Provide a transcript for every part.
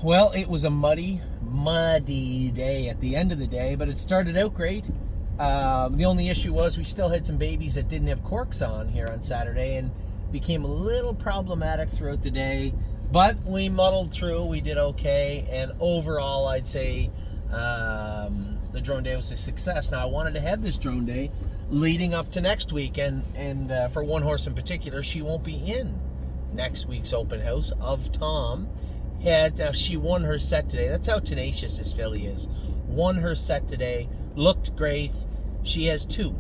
Well, it was a muddy day at the end of the day, but it started out great. The only issue was we still had some babies that didn't have corks on here on Saturday and became a little problematic throughout the day. But we muddled through, we did okay, and overall I'd say the drone day was a success. Now I wanted to have this drone day leading up to next week, and for one horse in particular, she won't be in next week's open house of Tom. She won her set today. That's how tenacious this filly is. Won her set today, looked great. She has two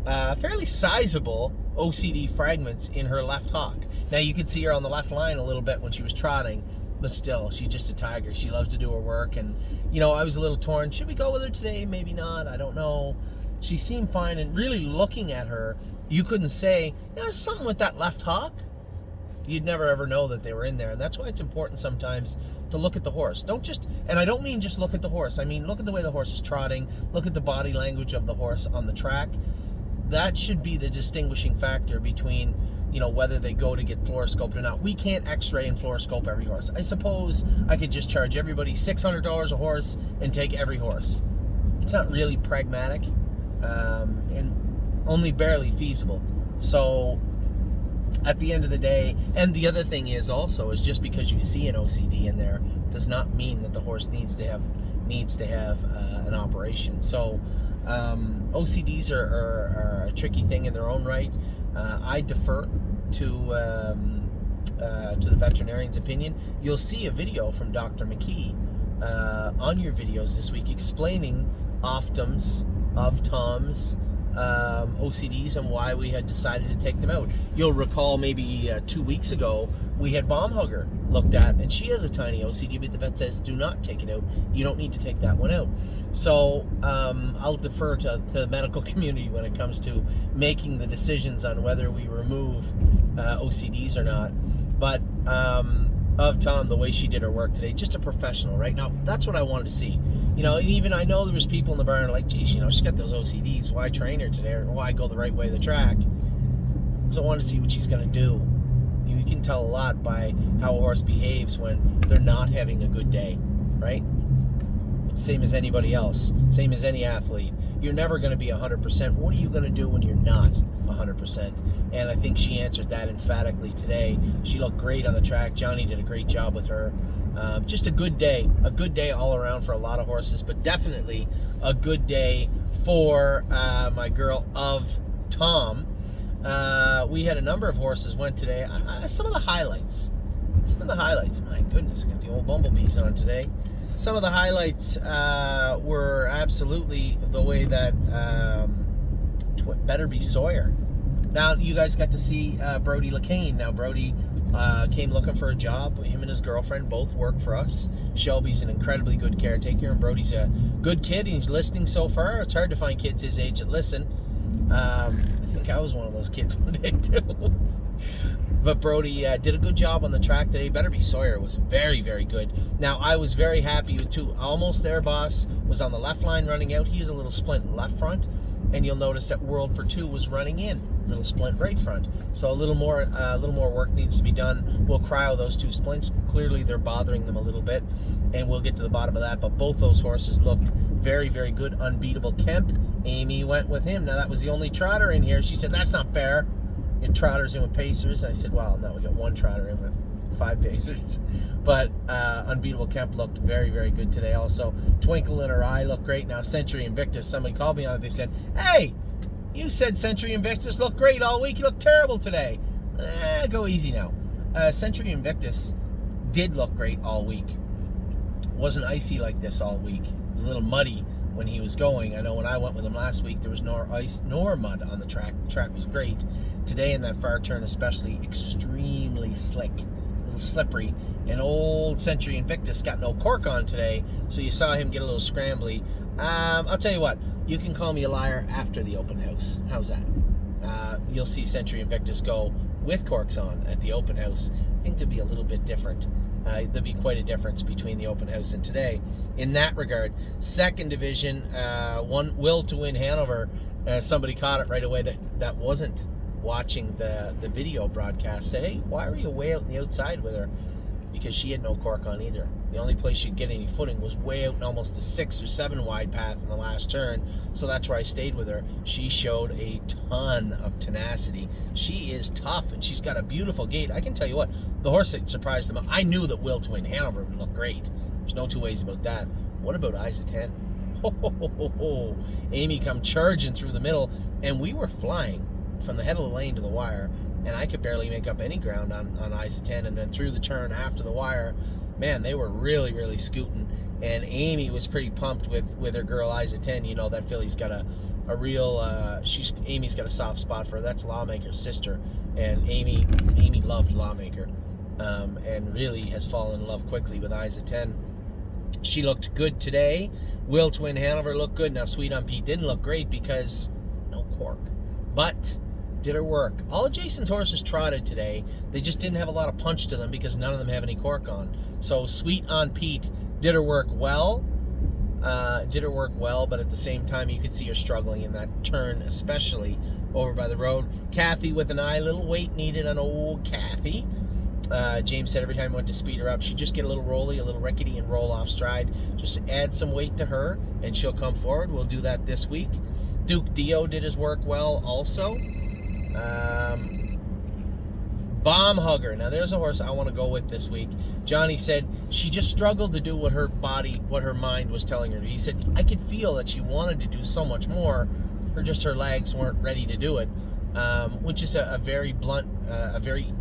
fairly sizable OCD fragments in her left hock. Now you can see her on the left line a little bit when she was trotting, but still, she's just a tiger. She loves to do her work, and I was a little torn. Should we go with her today? Maybe not. I don't know. She seemed fine, and really looking at her, you couldn't say, there's something with that left hock. You'd never ever know that they were in there, and that's why it's important sometimes to look at the horse. And I don't mean just look at the horse. I mean look at the way the horse is trotting, look at the body language of the horse on the track. That should be the distinguishing factor between, whether they go to get fluoroscoped or not. We can't x-ray and fluoroscope every horse. I suppose I could just charge everybody $600 a horse and take every horse. It's not really pragmatic, and only barely feasible. So at the end of the day, and the other thing is just because you see an OCD in there does not mean that the horse needs to have an operation. So OCDs are a tricky thing in their own right. I defer to the veterinarian's opinion. You'll see a video from Dr. McKee on your videos this week explaining of Tom's OCDs and why we had decided to take them out. You'll recall maybe 2 weeks ago we had Bomb Hugger looked at, and she has a tiny OCD, but the vet says do not take it out. You don't need to take that one out. So I'll defer to the medical community when it comes to making the decisions on whether we remove OCDs or not. But of Tom, the way she did her work today, just a professional, right? Now, that's what I wanted to see. And even I know there was people in the barn like, geez, she's got those OCDs. Why train her today? Or why go the right way of the track? So I wanted to see what she's going to do. You can tell a lot by how a horse behaves when they're not having a good day, right? Same as anybody else. Same as any athlete. You're never going to be 100%. What are you going to do when you're not 100%? And I think she answered that emphatically today. She looked great on the track. Johnny did a great job with her. Just a good day all around for a lot of horses, but definitely a good day for my girl of Tom. We had a number of horses went today. Some of the highlights. My goodness, got the old bumblebees on today. Some of the highlights were absolutely the way that Better Be Sawyer. Now, you guys got to see Brody LeCain. Now, Brody came looking for a job. Him and his girlfriend both work for us. Shelby's an incredibly good caretaker, and Brody's a good kid. He's listening so far. It's hard to find kids his age that listen. I think I was one of those kids one day, too. But Brody did a good job on the track today. Better Be Sawyer was very, very good. Now, I was very happy with two. Almost There Boss was on the left line running out. He's a little splint left front. And you'll notice that World for Two was running in, little splint right front. So a little more work needs to be done. We'll cryo those two splints. Clearly, they're bothering them a little bit, and we'll get to the bottom of that. But both those horses looked very, very good. Unbeatable Kemp. Amy went with him. Now that was the only trotter in here. She said that's not fair. It trotters in with pacers. I said, well, no, we got one trotter in with 5 pacers. But Unbeatable Kemp looked very, very good today also. Twinkle in Her Eye looked great. Now Century Invictus, somebody called me on it. They said, hey, you said Century Invictus looked great all week. You look terrible today. Go easy now. Century Invictus did look great all week. Wasn't icy like this all week. It was a little muddy when he was going. I know when I went with him last week, there was nor ice nor mud on the track. The track was great. Today in that far turn especially, extremely slick. Slippery, and old Century Invictus got no cork on today, so you saw him get a little scrambly. I'll tell you what, you can call me a liar after the open house. How's that? You'll see Century Invictus go with corks on at the open house. I think there'll be a little bit different. There'll be quite a difference between the open house and today in that regard. Second division, one Will to Win Hanover. Somebody caught it right away that wasn't watching the video broadcast, said, hey, why are you way out on the outside with her? because she had no cork on either. The only place she'd get any footing was way out in almost the 6 or 7 wide path in the last turn, so that's where I stayed with her. She showed a ton of tenacity. She is tough, and she's got a beautiful gait. I can tell you what, the horse that surprised them, I knew that Will to Win Hanover would look great. There's no two ways about that. What about Isa 10? Ho, ho, ho, ho, ho. Amy come charging through the middle, and we were flying from the head of the lane to the wire, and I could barely make up any ground on Isa 10, and then through the turn after the wire, man, they were really, really scooting, and Amy was pretty pumped with her girl Isa 10. You know, that filly's got a real, Amy's got a soft spot for her. That's Lawmaker's sister, and Amy loved Lawmaker, and really has fallen in love quickly with Isa 10. She looked good today. Will to Win Hanover looked good. Now, Sweet on Pete didn't look great because no cork, but did her work. All of Jason's horses trotted today. They just didn't have a lot of punch to them because none of them have any cork on. So Sweet on Pete did her work well. But at the same time, you could see her struggling in that turn, especially over by the road. Kathy with an eye, little weight needed on old Kathy. James said every time I went to speed her up, she'd just get a little rolly, a little rickety, and roll off stride. Just add some weight to her, and she'll come forward. We'll do that this week. Duke Dio did his work well also. Bomb Hugger. Now, there's a horse I want to go with this week. Johnny said she just struggled to do what her mind was telling her. He said, I could feel that she wanted to do so much more, or just her legs weren't ready to do it, which is a very blunt, a very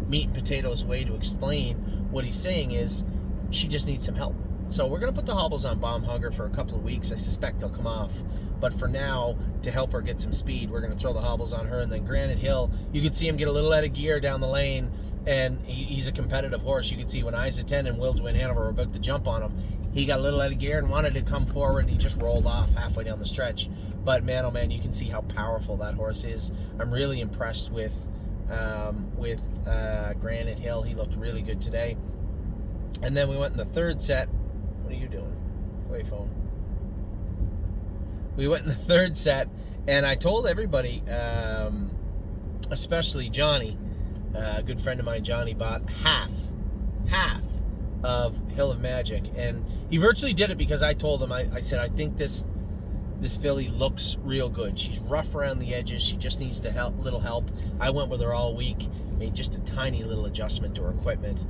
meat and potatoes way to explain what he's saying is she just needs some help. So we're going to put the hobbles on Bomb Hugger for a couple of weeks. I suspect they'll come off. But for now, to help her get some speed, we're going to throw the hobbles on her. And then Granite Hill, you can see him get a little out of gear down the lane. And he's a competitive horse. You can see when Isa 10 and Will to Win Hanover were about to jump on him, he got a little out of gear and wanted to come forward. And he just rolled off halfway down the stretch. But man, oh man, you can see how powerful that horse is. I'm really impressed with Granite Hill. He looked really good today. And then we went in the third set. What are you doing? Wait, phone. We went in the third set, and I told everybody, especially Johnny, a good friend of mine, Johnny, bought half of Hill of Magic, and he virtually did it because I told him, I said, I think this filly looks real good. She's rough around the edges. She just needs little help. I went with her all week, made just a tiny little adjustment to her equipment,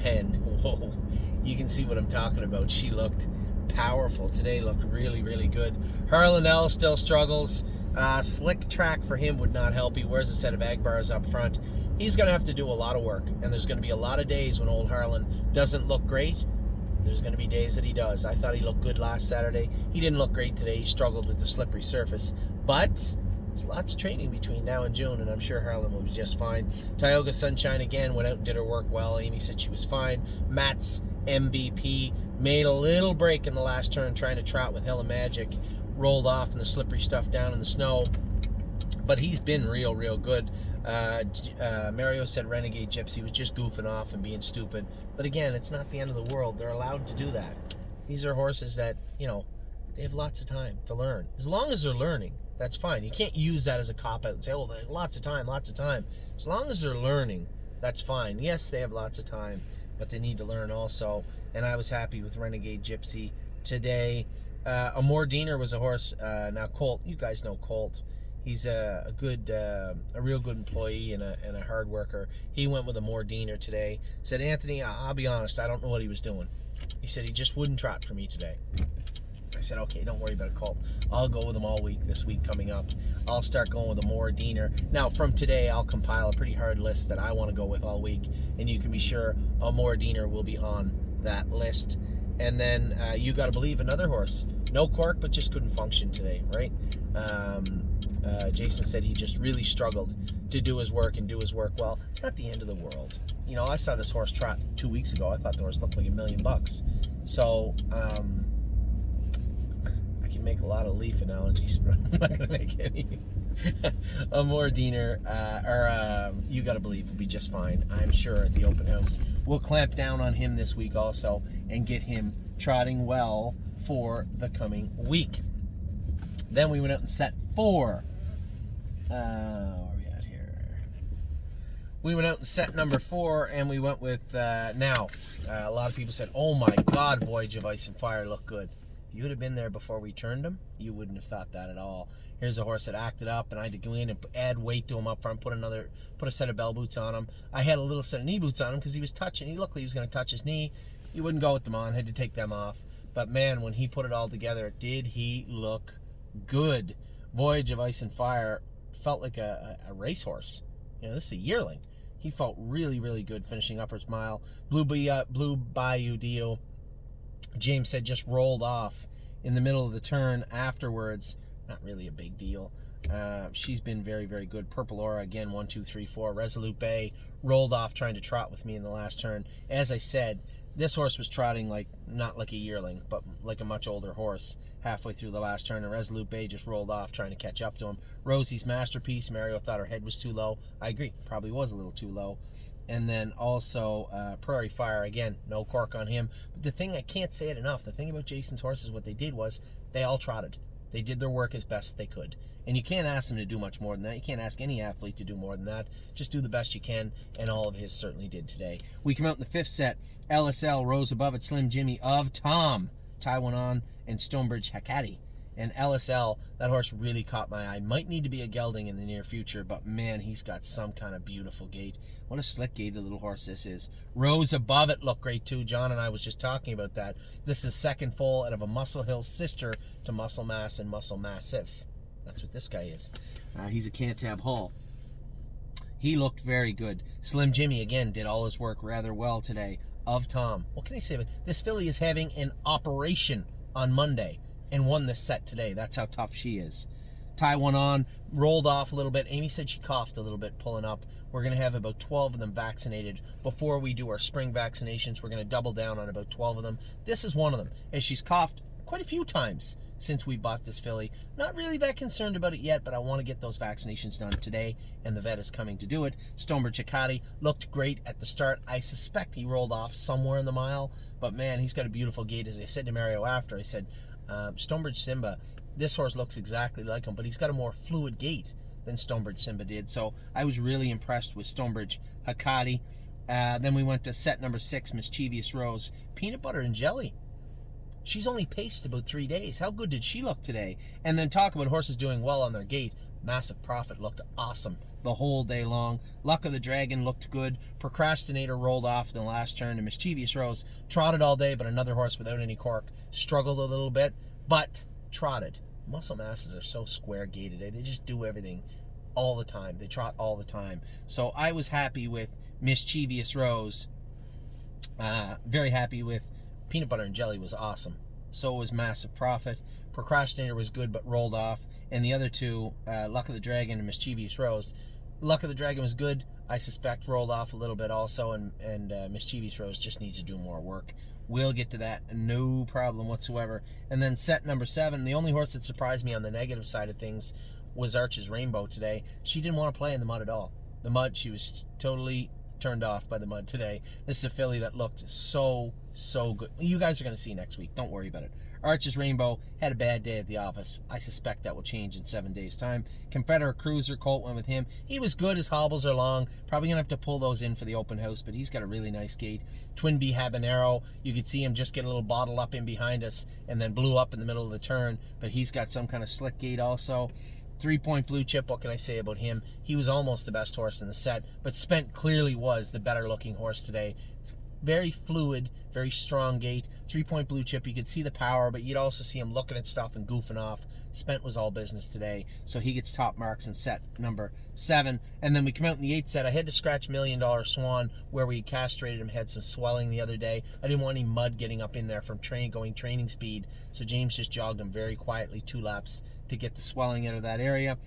and whoa, you can see what I'm talking about. She looked powerful today, looked really, really good. Harlanelle still struggles. Slick track for him would not help. He wears a set of ag bars up front. He's going to have to do a lot of work, and there's going to be a lot of days when old Harlan doesn't look great. There's going to be days that he does. I thought he looked good last Saturday. He didn't look great today. He struggled with the slippery surface, but there's lots of training between now and June, and I'm sure Harlan will be just fine. Tioga Sunshine again went out and did her work well. Amy said she was fine. Matt's MVP made a little break in the last turn trying to trot with Hill of Magic, rolled off in the slippery stuff down in the snow, but he's been real, real good. Mario said Renegade Gypsy was just goofing off and being stupid, but again, it's not the end of the world. They're allowed to do that. These are horses that, they have lots of time to learn. As long as they're learning, that's fine. You can't use that as a cop-out and say, oh, there's lots of time. As long as they're learning, that's fine. Yes, they have lots of time, but they need to learn also, and I was happy with Renegade Gypsy today. Amor Diener was a horse. Now Colt, you guys know Colt. He's a real good employee and a hard worker. He went with Amor Diener today. Said, Anthony, I'll be honest, I don't know what he was doing. He said he just wouldn't trot for me today. I said, okay, don't worry about it, Colt. I'll go with him all week this week coming up. I'll start going with Amor Diener. Now, from today, I'll compile a pretty hard list that I want to go with all week, and you can be sure Amor Diener will be on that list. And then You Gotta Believe, another horse. No cork, but just couldn't function today, right? Jason said he just really struggled to do his work and do his work well. It's not the end of the world. I saw this horse trot 2 weeks ago. I thought the horse looked like $1 million. So, I can make a lot of leaf analogies, but I'm not going to make any. Amor Diener, You Gotta Believe will be just fine, I'm sure, at the open house. We'll clamp down on him this week also and get him trotting well for the coming week. Then we went out in set 4. Where are we at here? We went out in set number 4, and we went with now. A lot of people said, "Oh my God, Voyage of Ice and Fire looked good." If you would have been there before we turned him, you wouldn't have thought that at all. Here's a horse that acted up, and I had to go in and add weight to him up front, put a set of bell boots on him. I had a little set of knee boots on him because he was touching. He looked like he was going to touch his knee. You wouldn't go with them on. Had to take them off. But man, when he put it all together, did he look good? Voyage of Ice and Fire felt like a racehorse. You know, this is a yearling. He felt really, really good finishing Upper's Mile. Blue Bayou Deal, James said, just rolled off in the middle of the turn afterwards. Not really a big deal. She's been very, very good. Purple Aura, again, 1, 2, 3, 4. Resolute Bay rolled off trying to trot with me in the last turn. As I said, this horse was trotting not like a yearling, but like a much older horse halfway through the last turn, and Resolute Bay just rolled off trying to catch up to him. Rosie's Masterpiece, Mario thought her head was too low. I agree, probably was a little too low. And then also Prairie Fire, again, no cork on him. But the thing, I can't say it enough, the thing about Jason's horses, what they did was they all trotted. They did their work as best they could. And you can't ask them to do much more than that. You can't ask any athlete to do more than that. Just do the best you can, and all of his certainly did today. We come out in the 5th set. LSL rose above it, Slim Jimmy of Tom, Taiwan On, and Stonebridge Hakati. And LSL, that horse really caught my eye. Might need to be a gelding in the near future, but man, he's got some kind of beautiful gait. What a slick gaited little horse this is. Rose above it looked great too. John and I was just talking about that. This is second foal out of a Muscle Hill sister to Muscle Mass and Muscle Massive. That's what this guy is. He's a Cantab Hull. He looked very good. Slim Jimmy, again, did all his work rather well today. Of Tom. What can I say about it? This filly is having an operation on Monday and won this set today. That's how tough she is. Taiwan On rolled off a little bit. Amy said she coughed a little bit pulling up. We're going to have about 12 of them vaccinated before we do our spring vaccinations. We're going to double down on about 12 of them. This is one of them. And she's coughed quite a few times since we bought this filly. Not really that concerned about it yet, but I want to get those vaccinations done today, and the vet is coming to do it. Stonebridge Hakati looked great at the start. I suspect he rolled off somewhere in the mile, but man, he's got a beautiful gait. As I said to Mario after, I said, Stonebridge Simba, this horse looks exactly like him, but he's got a more fluid gait than Stonebridge Simba did. So I was really impressed with Stonebridge Hakati. Then we went to set number 6, Mischievous Rose, Peanut Butter and Jelly. She's only paced about 3 days. How good did she look today? And then talk about horses doing well on their gait. Massive Profit looked awesome the whole day long. Luck of the Dragon looked good. Procrastinator rolled off in the last turn. And Mischievous Rose trotted all day, but another horse without any cork struggled a little bit, but trotted. Muscle Masses are so square-gaited. They just do everything all the time. They trot all the time. So I was happy with Mischievous Rose. Very happy with Peanut Butter and Jelly was awesome. So was Massive Profit. Procrastinator was good but rolled off. And the other two, Luck of the Dragon and Mischievous Rose. Luck of the Dragon was good. I suspect rolled off a little bit also. And Mischievous Rose just needs to do more work. We'll get to that. No problem whatsoever. And then set number 7. The only horse that surprised me on the negative side of things was Arch's Rainbow today. She didn't want to play in the mud at all. The mud, she was totally turned off by the mud today. This is a filly that looked so good. You guys are going to see next week. Don't worry about it. Arch's Rainbow had a bad day at the office. I suspect that will change in 7 days' time. Confederate Cruiser, Colt went with him. He was good. His hobbles are long. Probably going to have to pull those in for the open house, but he's got a really nice gait. Twin Bee Habanero, you could see him just get a little bottle up in behind us and then blew up in the middle of the turn, but he's got some kind of slick gait also. 3 Point Blue Chip, what can I say about him? He was almost the best horse in the set, but Spent clearly was the better looking horse today. Very fluid, very strong gait. 3 Point Blue Chip, you could see the power, but you'd also see him looking at stuff and goofing off. Spent was all business today, so he gets top marks in set number 7. And then we come out in the 8th set. I had to scratch $1 Million Swan where we castrated him, had some swelling the other day. I didn't want any mud getting up in there from going training speed, so James just jogged him very quietly 2 laps to get the swelling out of that area.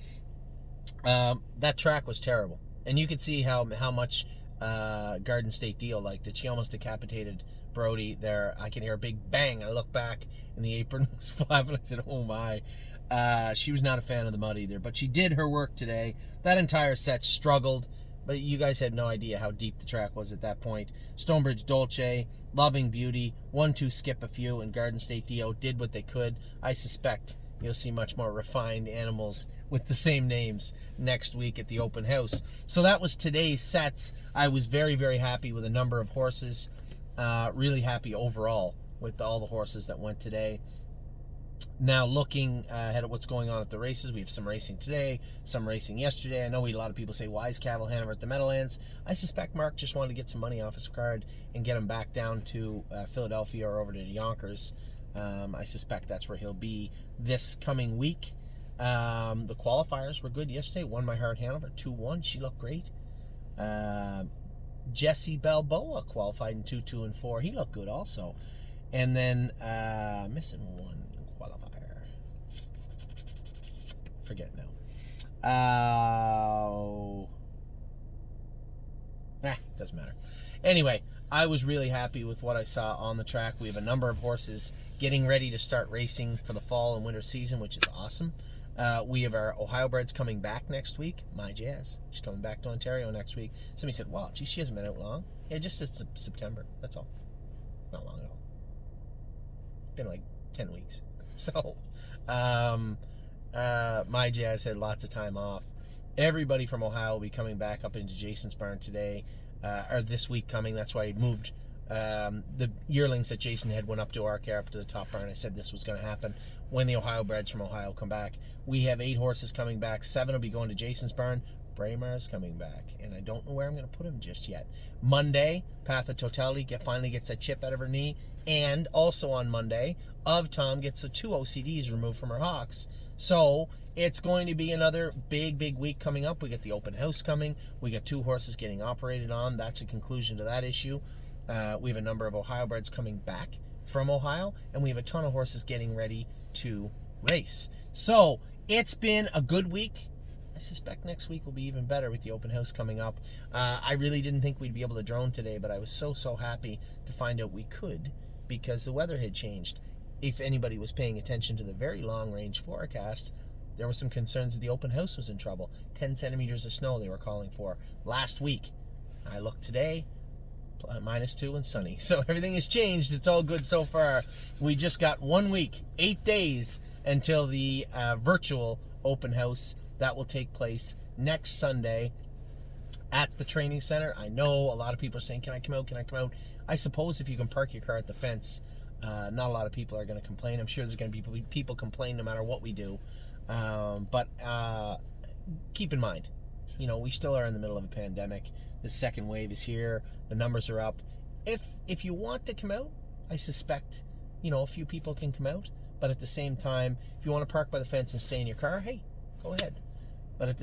That track was terrible, and you could see how much Garden State Deal liked it. She almost decapitated Brody there. I can hear a big bang. I look back and the apron was flapping. I said, oh my. She was not a fan of the mud either, but she did her work today. That entire set struggled, but you guys had no idea how deep the track was at that point. Stonebridge Dolce, Loving Beauty, 1-2 Skip a Few, and Garden State Dio did what they could. I suspect you'll see much more refined animals with the same names next week at the open house. So that was today's sets. I was very, very happy with a number of horses. Really happy overall with all the horses that went today. Now looking ahead at what's going on at the races, we have some racing today, some racing yesterday. I know a lot of people say, why is Cavill Hanover at the Meadowlands? I suspect Mark just wanted to get some money off his card and get him back down to Philadelphia or over to Yonkers. I suspect that's where he'll be this coming week. The qualifiers were good yesterday. Won My Heart Hanover 2-1. She looked great. Jesse Balboa qualified in 2, 2, and 4. He looked good also. And then missing one qualifier. Forget now. Doesn't matter. Anyway, I was really happy with what I saw on the track. We have a number of horses getting ready to start racing for the fall and winter season, which is awesome. We have our Ohio breds coming back next week. My Jazz. She's coming back to Ontario next week. Somebody said, wow, gee, she hasn't been out long. Yeah, just since September. That's all. Not long at all. Been like 10 weeks. So, My Jazz had lots of time off. Everybody from Ohio will be coming back up into Jason's barn today, or this week coming. That's why he moved the yearlings that Jason had went up to our care, up to the top barn. I said this was going to happen when the Ohio breds from Ohio come back. We have 8 horses coming back. 7 will be going to Jason's barn. Braymar's coming back, and I don't know where I'm going to put him just yet. Monday, Path of Totality finally gets that chip out of her knee, and also on Monday, Of Tom gets the 2 OCDs removed from her hocks. So it's going to be another big, big week coming up. We get the open house coming. We got 2 horses getting operated on. That's a conclusion to that issue. We have a number of Ohio breds coming back from Ohio, and we have a ton of horses getting ready to race. So it's been a good week. I suspect next week will be even better with the open house coming up. I really didn't think we'd be able to drone today, but I was so happy to find out we could, because the weather had changed. If anybody was paying attention to the very long range forecast, there were some concerns that the open house was in trouble. 10 centimeters of snow they were calling for last week. I looked today, -2 and sunny. So everything has changed. It's all good so far. We just got 1 week, 8 days until the virtual open house. That will take place next Sunday at the training center. I know a lot of people are saying, can I come out? Can I come out? I suppose if you can park your car at the fence, not a lot of people are going to complain. I'm sure there's going to be people complain no matter what we do. But keep in mind, we still are in the middle of a pandemic. The second wave is here. The numbers are up. If you want to come out, I suspect, a few people can come out. But at the same time, if you want to park by the fence and stay in your car, hey, go ahead. But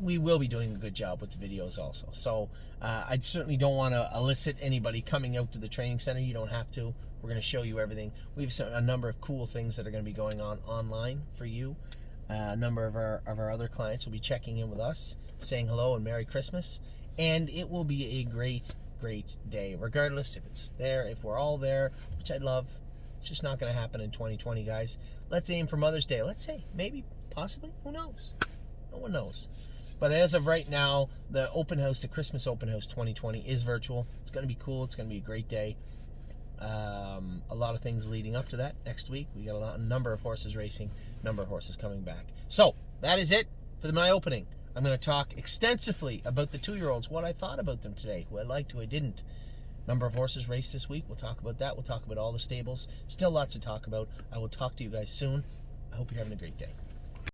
we will be doing a good job with the videos also. So I certainly don't want to elicit anybody coming out to the training center. You don't have to. We're going to show you everything. We have a number of cool things that are going to be going on online for you. A number of our other clients will be checking in with us, saying hello and Merry Christmas. And it will be a great, great day, regardless if it's there, if we're all there, which I'd love. It's just not going to happen in 2020, guys. Let's aim for Mother's Day. Let's say, maybe, possibly, who knows? No one knows. But as of right now, the open house, the Christmas open house 2020 is virtual. It's going to be cool. It's going to be a great day. A lot of things leading up to that next week. We got a number of horses racing, number of horses coming back. So that is it for my opening. I'm going to talk extensively about the 2-year-olds, what I thought about them today, who I liked, who I didn't. Number of horses raced this week. We'll talk about that. We'll talk about all the stables. Still lots to talk about. I will talk to you guys soon. I hope you're having a great day.